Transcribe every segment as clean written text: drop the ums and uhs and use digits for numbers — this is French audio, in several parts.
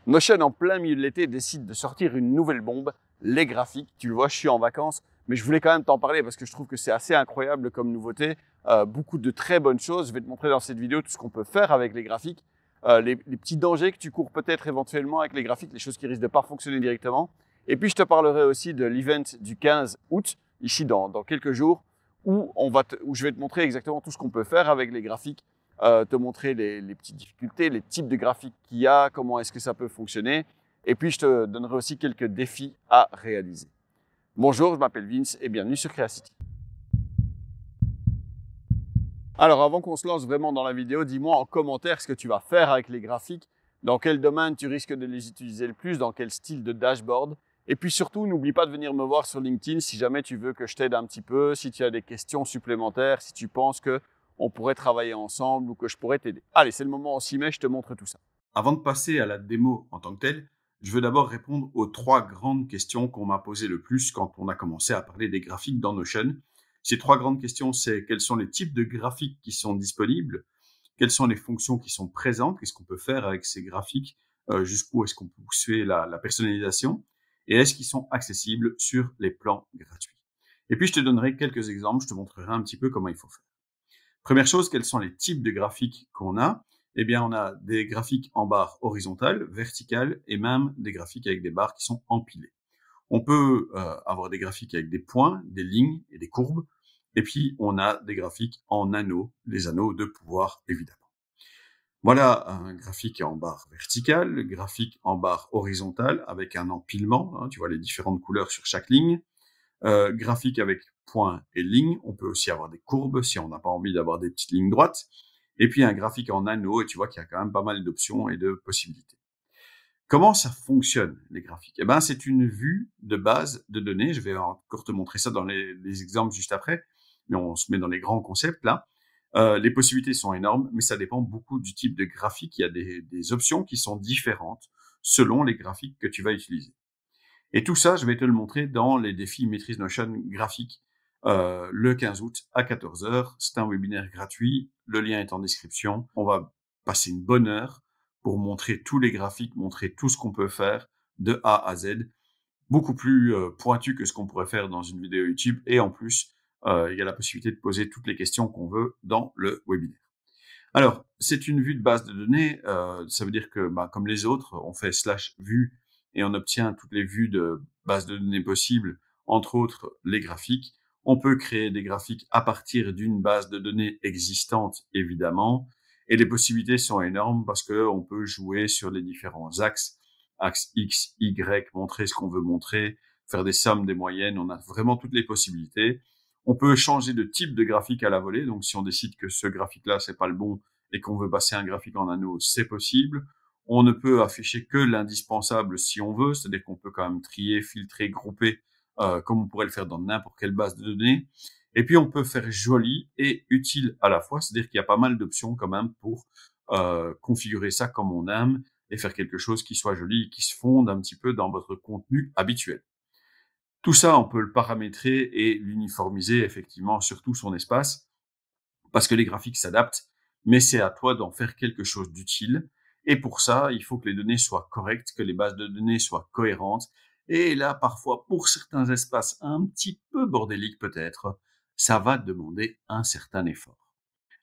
Notion, en plein milieu de l'été, décide de sortir une nouvelle bombe, les graphiques. Tu le vois, je suis en vacances, mais je voulais quand même t'en parler parce que je trouve que c'est assez incroyable comme nouveauté. Beaucoup de très bonnes choses. Je vais te montrer dans cette vidéo tout ce qu'on peut faire avec les graphiques, les petits dangers que tu cours peut-être éventuellement avec les graphiques, les choses qui risquent de pas fonctionner directement. Et puis, je te parlerai aussi de l'event du 15 août, ici dans quelques jours, où je vais te montrer exactement tout ce qu'on peut faire avec les graphiques, te montrer les petites difficultés, les types de graphiques qu'il y a, comment est-ce que ça peut fonctionner. Et puis, je te donnerai aussi quelques défis à réaliser. Bonjour, je m'appelle Vince et bienvenue sur Creacity. Alors, avant qu'on se lance vraiment dans la vidéo, dis-moi en commentaire ce que tu vas faire avec les graphiques, dans quel domaine tu risques de les utiliser le plus, dans quel style de dashboard. Et puis surtout, n'oublie pas de venir me voir sur LinkedIn si jamais tu veux que je t'aide un petit peu, si tu as des questions supplémentaires, si tu penses qu'on pourrait travailler ensemble ou que je pourrais t'aider. Allez, c'est le moment, on s'y met, je te montre tout ça. Avant de passer à la démo en tant que telle, je veux d'abord répondre aux 3 grandes questions qu'on m'a posées le plus quand on a commencé à parler des graphiques dans Notion. Ces 3 grandes questions, c'est quels sont les types de graphiques qui sont disponibles, quelles sont les fonctions qui sont présentes, qu'est-ce qu'on peut faire avec ces graphiques, jusqu'où est-ce qu'on peut pousser la personnalisation, et est-ce qu'ils sont accessibles sur les plans gratuits. Et puis je te donnerai quelques exemples, je te montrerai un petit peu comment il faut faire. Première chose, quels sont les types de graphiques qu'on a? Eh bien, on a des graphiques en barres horizontales, verticales et même des graphiques avec des barres qui sont empilées. On peut avoir des graphiques avec des points, des lignes et des courbes. Et puis, on a des graphiques en anneaux, les anneaux de pouvoir, évidemment. Voilà un graphique en barre verticale, graphique en barre horizontale avec un empilement. Tu vois les différentes couleurs sur chaque ligne. Graphique avec points et lignes. On peut aussi avoir des courbes si on n'a pas envie d'avoir des petites lignes droites. Et puis un graphique en anneau, et tu vois qu'il y a quand même pas mal d'options et de possibilités. Comment ça fonctionne, les graphiques? Eh ben, c'est une vue de base de données. Je vais encore te montrer ça dans les exemples juste après, mais on se met dans les grands concepts là. Les possibilités sont énormes, mais ça dépend beaucoup du type de graphique. Il y a des options qui sont différentes selon les graphiques que tu vas utiliser. Et tout ça, je vais te le montrer dans les défis Maîtrise Notion graphique le 15 août à 14 h. C'est un webinaire gratuit. Le lien est en description. On va passer une bonne heure pour montrer tous les graphiques, montrer tout ce qu'on peut faire de A à Z. Beaucoup plus pointu que ce qu'on pourrait faire dans une vidéo YouTube. Et en plus, il y a la possibilité de poser toutes les questions qu'on veut dans le webinaire. Alors, c'est une vue de base de données. Ça veut dire que, comme les autres, on fait /vue et on obtient toutes les vues de base de données possibles, entre autres les graphiques. On peut créer des graphiques à partir d'une base de données existante, évidemment. Et les possibilités sont énormes parce qu'on peut jouer sur les différents axes. Axe X, Y, montrer ce qu'on veut montrer, faire des sommes, des moyennes. On a vraiment toutes les possibilités. On peut changer de type de graphique à la volée. Donc, si on décide que ce graphique-là, c'est pas le bon et qu'on veut passer un graphique en anneau, c'est possible. On ne peut afficher que l'indispensable si on veut, c'est-à-dire qu'on peut quand même trier, filtrer, grouper, comme on pourrait le faire dans n'importe quelle base de données. Et puis, on peut faire joli et utile à la fois, c'est-à-dire qu'il y a pas mal d'options quand même pour configurer ça comme on aime et faire quelque chose qui soit joli et qui se fonde un petit peu dans votre contenu habituel. Tout ça, on peut le paramétrer et l'uniformiser effectivement sur tout son espace parce que les graphiques s'adaptent, mais c'est à toi d'en faire quelque chose d'utile. Et pour ça, il faut que les données soient correctes, que les bases de données soient cohérentes. Et là, parfois, pour certains espaces un petit peu bordéliques peut-être, ça va demander un certain effort.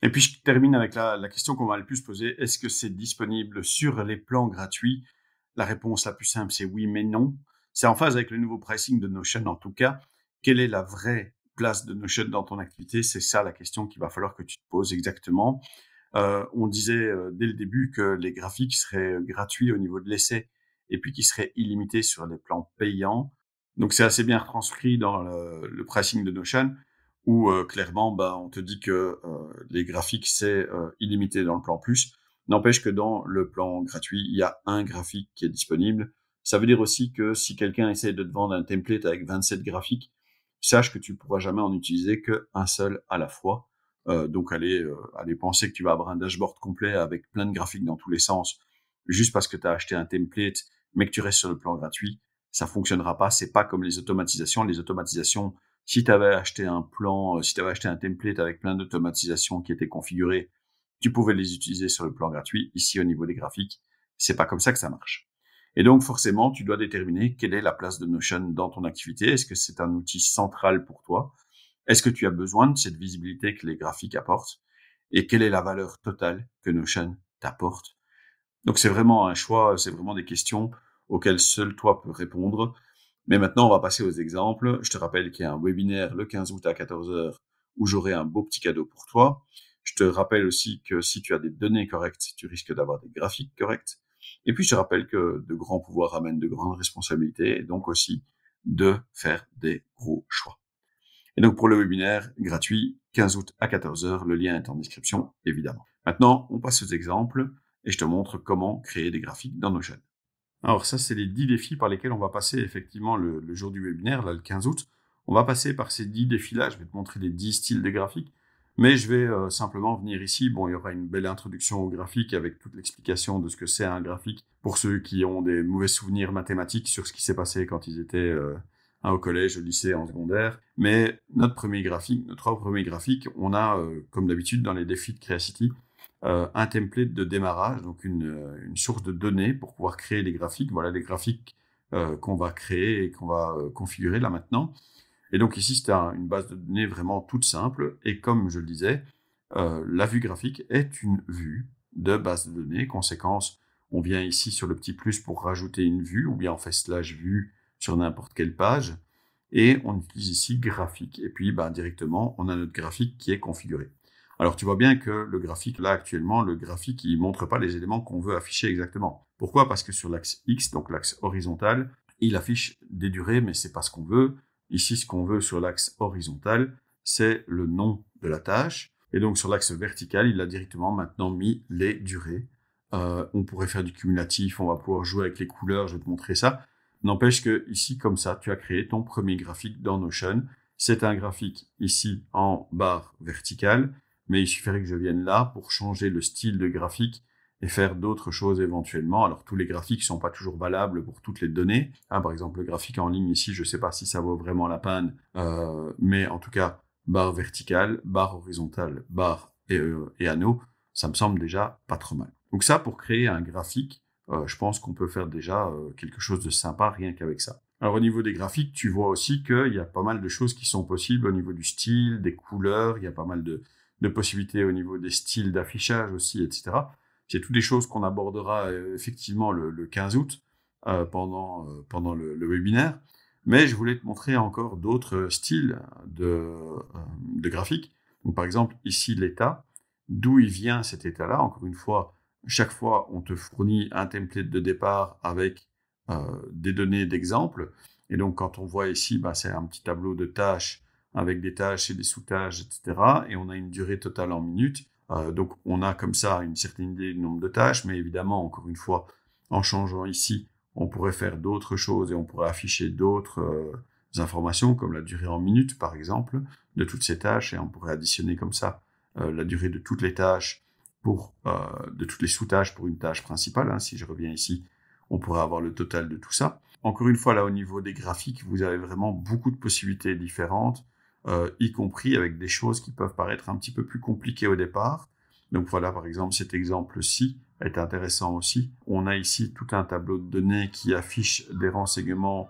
Et puis, je termine avec la question qu'on m'a le plus posée. Est-ce que c'est disponible sur les plans gratuits? La réponse la plus simple, c'est oui, mais non. C'est en phase avec le nouveau pricing de Notion en tout cas. Quelle est la vraie place de Notion dans ton activité? C'est ça la question qu'il va falloir que tu te poses exactement. On disait dès le début que les graphiques seraient gratuits au niveau de l'essai et puis qu'ils seraient illimités sur les plans payants. Donc c'est assez bien retranscrit dans le pricing de Notion où clairement on te dit que les graphiques c'est illimité dans le plan plus. N'empêche que dans le plan gratuit, il y a un graphique qui est disponible. Ça veut dire aussi que si quelqu'un essaie de te vendre un template avec 27 graphiques, sache que tu pourras jamais en utiliser qu'un seul à la fois. Donc aller penser que tu vas avoir un dashboard complet avec plein de graphiques dans tous les sens juste parce que tu as acheté un template mais que tu restes sur le plan gratuit, ça fonctionnera pas. C'est pas comme les automatisations. Les automatisations, si tu avais acheté un plan, si tu avais acheté un template avec plein d'automatisations qui étaient configurées, tu pouvais les utiliser sur le plan gratuit. Ici, au niveau des graphiques, c'est pas comme ça que ça marche. Et donc, forcément, tu dois déterminer quelle est la place de Notion dans ton activité. Est-ce que c'est un outil central pour toi? Est-ce que tu as besoin de cette visibilité que les graphiques apportent? Et quelle est la valeur totale que Notion t'apporte? Donc, c'est vraiment un choix, c'est vraiment des questions auxquelles seul toi peux répondre. Mais maintenant, on va passer aux exemples. Je te rappelle qu'il y a un webinaire le 15 août à 14 heures où j'aurai un beau petit cadeau pour toi. Je te rappelle aussi que si tu as des données correctes, tu risques d'avoir des graphiques corrects. Et puis, je te rappelle que de grands pouvoirs amènent de grandes responsabilités et donc aussi de faire des gros choix. Et donc, pour le webinaire gratuit, 15 août à 14 heures, le lien est en description, évidemment. Maintenant, on passe aux exemples et je te montre comment créer des graphiques dans Notion. Alors ça, c'est les 10 défis par lesquels on va passer effectivement le jour du webinaire, là, le 15 août. On va passer par ces 10 défis-là. Je vais te montrer les 10 styles de graphiques. Mais je vais simplement venir ici. Bon, il y aura une belle introduction au graphique avec toute l'explication de ce que c'est un graphique pour ceux qui ont des mauvais souvenirs mathématiques sur ce qui s'est passé quand ils étaient au collège, au lycée, en secondaire. Mais notre trois premiers graphiques, on a, comme d'habitude dans les défis de Creacity, un template de démarrage, donc une source de données pour pouvoir créer des graphiques. Voilà les graphiques qu'on va créer et qu'on va configurer là maintenant. Et donc ici, c'est une base de données vraiment toute simple. Et comme je le disais, la vue graphique est une vue de base de données. Conséquence, on vient ici sur le petit plus pour rajouter une vue, ou bien on fait /vue sur n'importe quelle page. Et on utilise ici graphique. Et puis, directement, on a notre graphique qui est configuré. Alors, tu vois bien que le graphique, là, actuellement, le graphique, il montre pas les éléments qu'on veut afficher exactement. Pourquoi? Parce que sur l'axe X, donc l'axe horizontal, il affiche des durées, mais c'est pas ce qu'on veut. Ici, ce qu'on veut sur l'axe horizontal, c'est le nom de la tâche. Et donc, sur l'axe vertical, il a directement maintenant mis les durées. On pourrait faire du cumulatif, on va pouvoir jouer avec les couleurs, je vais te montrer ça. N'empêche que ici, comme ça, tu as créé ton premier graphique dans Notion. C'est un graphique ici en barre verticale, mais il suffirait que je vienne là pour changer le style de graphique et faire d'autres choses éventuellement. Alors, tous les graphiques sont pas toujours valables pour toutes les données. Par exemple, le graphique en ligne ici, je sais pas si ça vaut vraiment la peine, mais en tout cas, barre verticale, barre horizontale, barre et anneau, ça me semble déjà pas trop mal. Donc ça, pour créer un graphique, je pense qu'on peut faire déjà quelque chose de sympa rien qu'avec ça. Alors au niveau des graphiques, tu vois aussi qu'il y a pas mal de choses qui sont possibles au niveau du style, des couleurs, il y a pas mal de possibilités au niveau des styles d'affichage aussi, etc. C'est toutes des choses qu'on abordera effectivement le 15 août pendant le webinaire. Mais je voulais te montrer encore d'autres styles de graphiques. Donc, par exemple, ici, l'état. D'où il vient cet état-là? Encore une fois, chaque fois, on te fournit un template de départ avec des données d'exemple. Et donc, quand on voit ici, c'est un petit tableau de tâches avec des tâches et des sous-tâches, etc. Et on a une durée totale en minutes. Donc, on a comme ça une certaine idée du nombre de tâches, mais évidemment, encore une fois, en changeant ici, on pourrait faire d'autres choses et on pourrait afficher d'autres informations, comme la durée en minutes, par exemple, de toutes ces tâches, et on pourrait additionner comme ça la durée de toutes les tâches de toutes les sous-tâches pour une tâche principale. Si je reviens ici, on pourrait avoir le total de tout ça. Encore une fois, là, au niveau des graphiques, vous avez vraiment beaucoup de possibilités différentes, y compris avec des choses qui peuvent paraître un petit peu plus compliquées au départ. Donc voilà, par exemple, cet exemple-ci est intéressant aussi. On a ici tout un tableau de données qui affiche des renseignements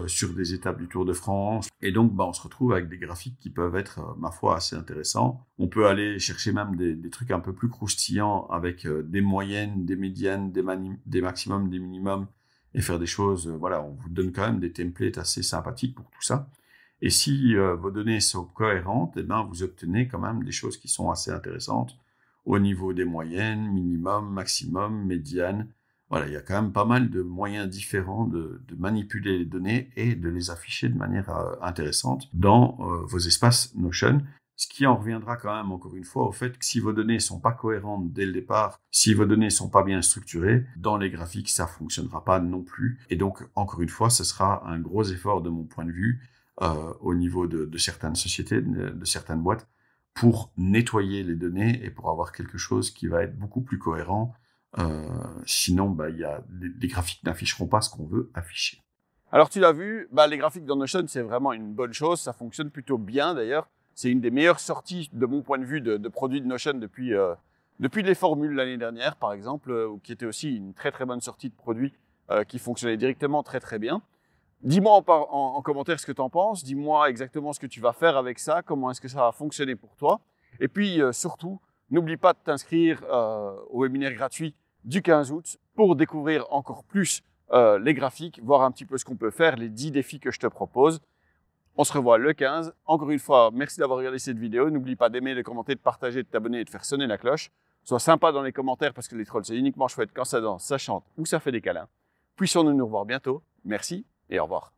sur des étapes du Tour de France. Et donc, on se retrouve avec des graphiques qui peuvent être, ma foi, assez intéressants. On peut aller chercher même des trucs un peu plus croustillants avec des moyennes, des médianes, des maximums, des minimums, et faire des choses, on vous donne quand même des templates assez sympathiques pour tout ça. Et si vos données sont cohérentes, vous obtenez quand même des choses qui sont assez intéressantes au niveau des moyennes, minimum, maximum, médiane. Voilà, il y a quand même pas mal de moyens différents de manipuler les données et de les afficher de manière intéressante dans vos espaces Notion. Ce qui en reviendra quand même, encore une fois, au fait que si vos données sont pas cohérentes dès le départ, si vos données sont pas bien structurées, dans les graphiques, ça fonctionnera pas non plus. Et donc, encore une fois, ce sera un gros effort de mon point de vue au niveau de certaines sociétés, de certaines boîtes, pour nettoyer les données et pour avoir quelque chose qui va être beaucoup plus cohérent. Sinon, les graphiques n'afficheront pas ce qu'on veut afficher. Alors tu l'as vu, les graphiques dans Notion, c'est vraiment une bonne chose. Ça fonctionne plutôt bien d'ailleurs. C'est une des meilleures sorties de mon point de vue de produits de Notion depuis les formules l'année dernière, par exemple, qui était aussi une très très bonne sortie de produit qui fonctionnaient directement très bien. Dis-moi en commentaire ce que tu en penses, dis-moi exactement ce que tu vas faire avec ça, comment est-ce que ça va fonctionner pour toi. Et puis surtout, n'oublie pas de t'inscrire au webinaire gratuit du 15 août pour découvrir encore plus les graphiques, voir un petit peu ce qu'on peut faire, les 10 défis que je te propose. On se revoit le 15. Encore une fois, merci d'avoir regardé cette vidéo. N'oublie pas d'aimer, de commenter, de partager, de t'abonner et de faire sonner la cloche. Sois sympa dans les commentaires parce que les trolls, c'est uniquement chouette quand ça danse, ça chante ou ça fait des câlins. Puissions-nous nous revoir bientôt. Merci et au revoir.